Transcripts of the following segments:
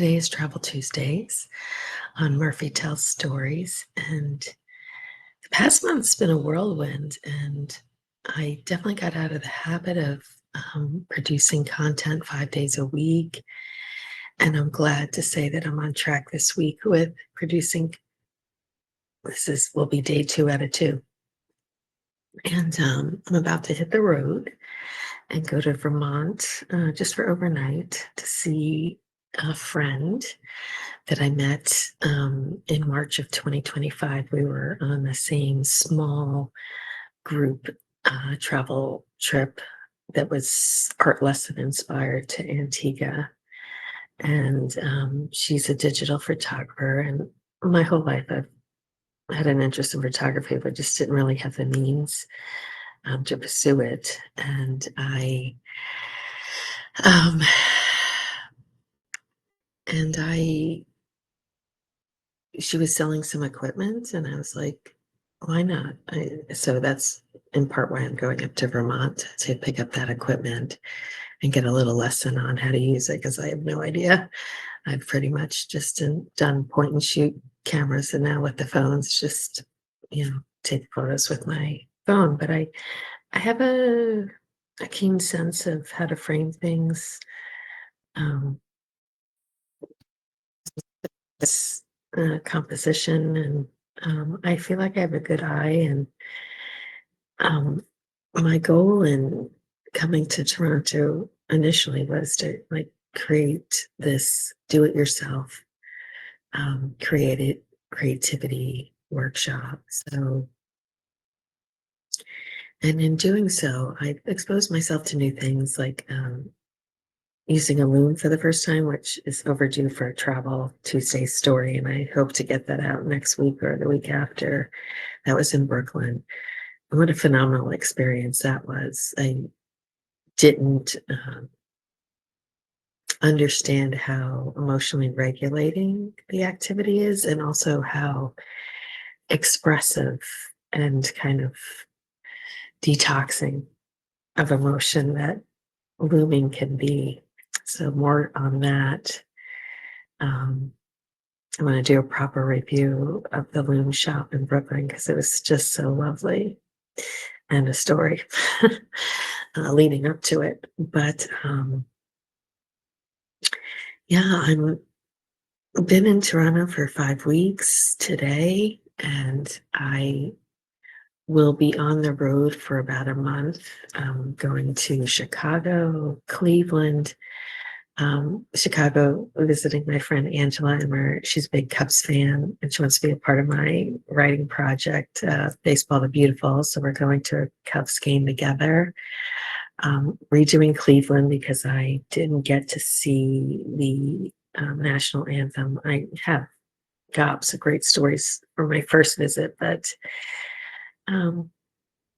Today is Travel Tuesdays on Murphy Tells Stories, and the past month's been a whirlwind, and I definitely got out of the habit of producing content 5 days a week, and I'm glad to say that I'm on track this week with producing. Will be day 2 out of 2, and I'm about to hit the road and go to Vermont just for overnight to see a friend that I met in March of 2025. We were on the same small group travel trip that was art lesson inspired to Antigua. And she's a digital photographer. And my whole life, I've had an interest in photography, but just didn't really have the means to pursue it. And um, I she was selling some equipment, and I was like, why not? So that's in part why I'm going up to Vermont to pick up that equipment and get a little lesson on how to use it, because I have no idea. I've pretty much just done point and shoot cameras, and now with the phones, just, take photos with my phone. But I have a keen sense of how to frame things. Um, this composition, and I feel like I have a good eye. And um, my goal in coming to Toronto initially was to create this do-it-yourself creativity workshop. So, and in doing so, I exposed myself to new things like using a loom for the first time, which is overdue for a Travel Tuesday story, and I hope to get that out next week or the week after. That was in Brooklyn. What a phenomenal experience that was. I didn't understand how emotionally regulating the activity is, and also how expressive and kind of detoxing of emotion that looming can be. So more on that. I want to do a proper review of the loom shop in Brooklyn because it was just so lovely, and a story leading up to it. But yeah, I've been in Toronto for 5 weeks today, and I will be on the road for about a month, going to Chicago, Cleveland, Chicago, visiting my friend Angela, and she's a big Cubs fan, and she wants to be a part of my writing project, Baseball the Beautiful. So we're going to a Cubs game together. Redoing Cleveland because I didn't get to see the national anthem. I have gobs of great stories from my first visit, but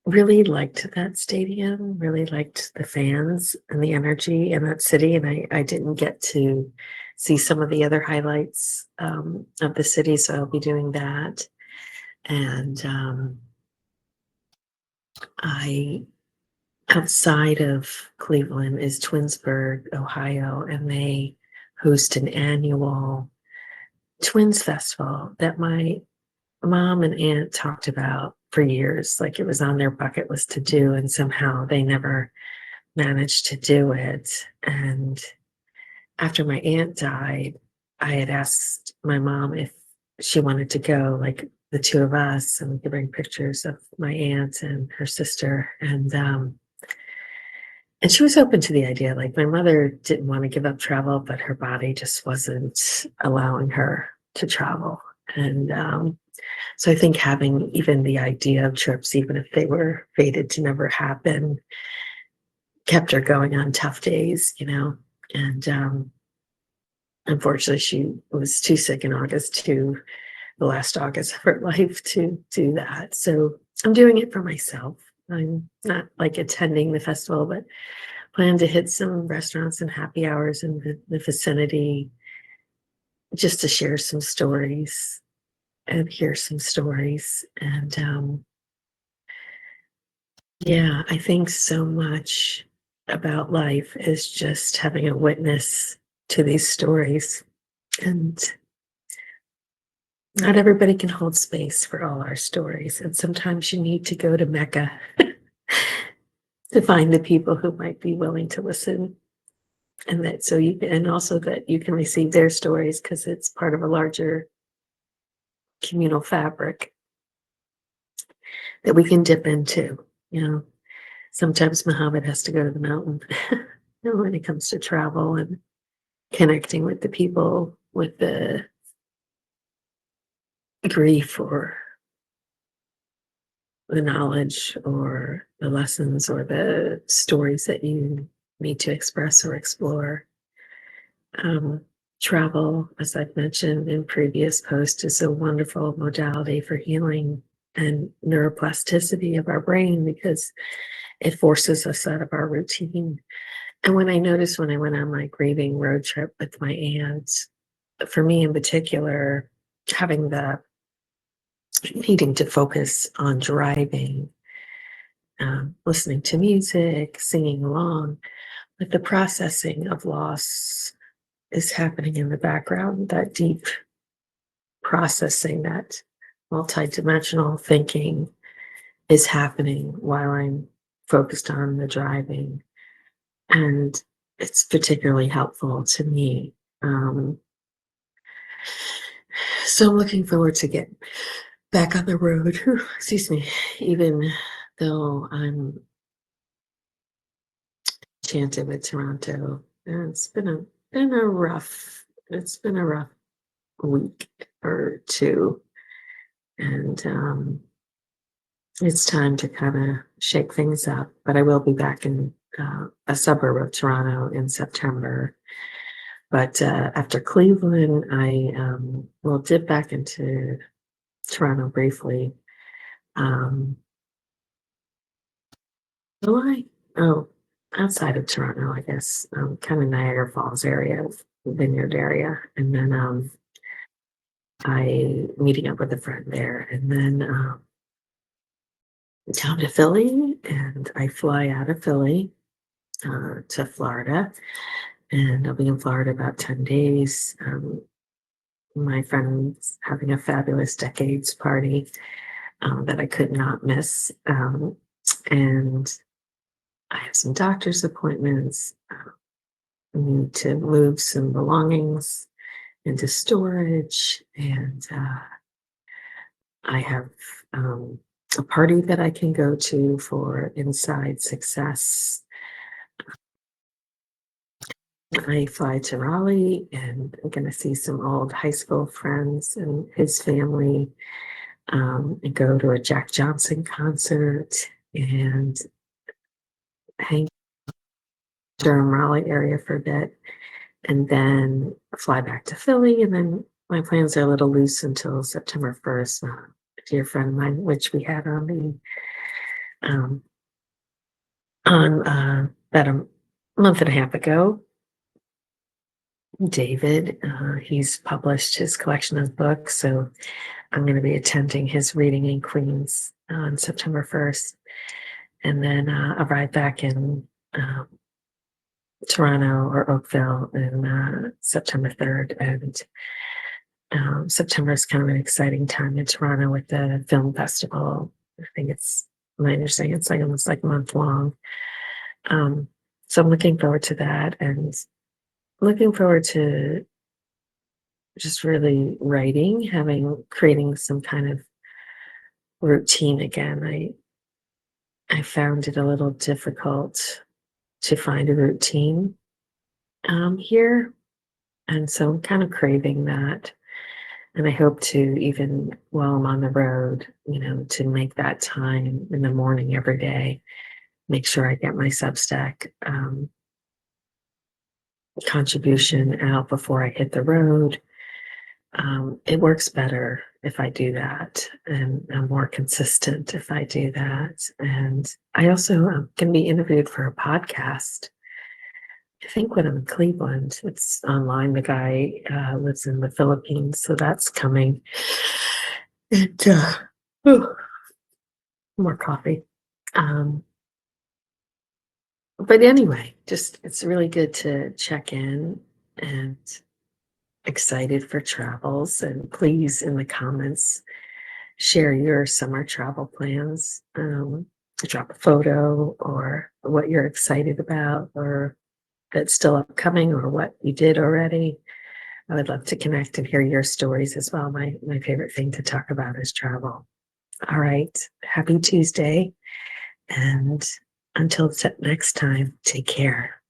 really liked that stadium, really liked the fans and the energy in that city. And I didn't get to see some of the other highlights of the city, so I'll be doing that. And outside of Cleveland is Twinsburg, Ohio, and they host an annual Twins Festival that my mom and aunt talked about for years. Like, it was on their bucket list to do, and somehow they never managed to do it. And after my aunt died, I had asked my mom if she wanted to go, like the two of us, and we could bring pictures of my aunt and her sister. And she was open to the idea. Like, my mother didn't want to give up travel, but her body just wasn't allowing her to travel. And so I think having even the idea of trips, even if they were fated to never happen, kept her going on tough days, And unfortunately, she was too sick in August, to the last August of her life, to do that. So I'm doing it for myself. I'm not like attending the festival, but plan to hit some restaurants and happy hours in the vicinity, just to share some stories and hear some stories. And yeah, I think so much about life is just having a witness to these stories. And not everybody can hold space for all our stories. And sometimes you need to go to Mecca to find the people who might be willing to listen. And that so you can, and also that you can receive their stories because it's part of a larger communal fabric that we can dip into. You know, sometimes Muhammad has to go to the mountain when it comes to travel and connecting with the people with the grief or the knowledge or the lessons or the stories that you need to express or explore. Um, Travel, as I've mentioned in previous posts, is a wonderful modality for healing and neuroplasticity of our brain because it forces us out of our routine. And when I noticed when I went on my grieving road trip with my aunts, for me in particular, having the needing to focus on driving, listening to music, singing along, but the processing of loss is happening in the background, that deep processing, that multidimensional thinking is happening while I'm focused on the driving. And it's particularly helpful to me. Um, so I'm looking forward to get back on the road. Excuse me, even though I'm enchanted with Toronto. And it's been a rough week or two. And it's time to kind of shake things up. But I will be back in a suburb of Toronto in September. But after Cleveland, I will dip back into Toronto briefly. Um, July? Oh, outside of Toronto, I guess, kind of Niagara Falls area, Vineyard area. And then I meeting up with a friend there. And then down to Philly, and I fly out of Philly to Florida. And I'll be in Florida about 10 days. My friend's having a fabulous decades party that I could not miss. And I have some doctor's appointments. I need to move some belongings into storage. And I have a party that I can go to for Inside Success. I fly to Raleigh and I'm going to see some old high school friends and his family, and go to a Jack Johnson concert and hang Durham Raleigh area for a bit and then fly back to Philly. And then my plans are a little loose until September 1st. A dear friend of mine, which we had on um, about a month and a half ago, David, he's published his collection of books. So I'm going to be attending his reading in Queens on September 1st. And then arrive back in Toronto or Oakville in September 3rd. And September is kind of an exciting time in Toronto with the film festival. I think it's, my understanding, it's like almost like a month long. So I'm looking forward to that and looking forward to just really writing, creating some kind of routine again. I found it a little difficult to find a routine here. And so I'm kind of craving that. And I hope to, even while I'm on the road, to make that time in the morning every day, make sure I get my Substack contribution out before I hit the road. It works better if I do that, and I'm more consistent if I do that. And I also can be interviewed for a podcast. I think when I'm in Cleveland, it's online. The guy lives in the Philippines, so that's coming. And ooh, more coffee. Um, but anyway, just it's really good to check in and excited for travels. And please, in the comments, share your summer travel plans. Drop a photo or what you're excited about or that's still upcoming or what you did already. I would love to connect and hear your stories as well. My favorite thing to talk about is travel. All right. Happy Tuesday. And until next time, take care.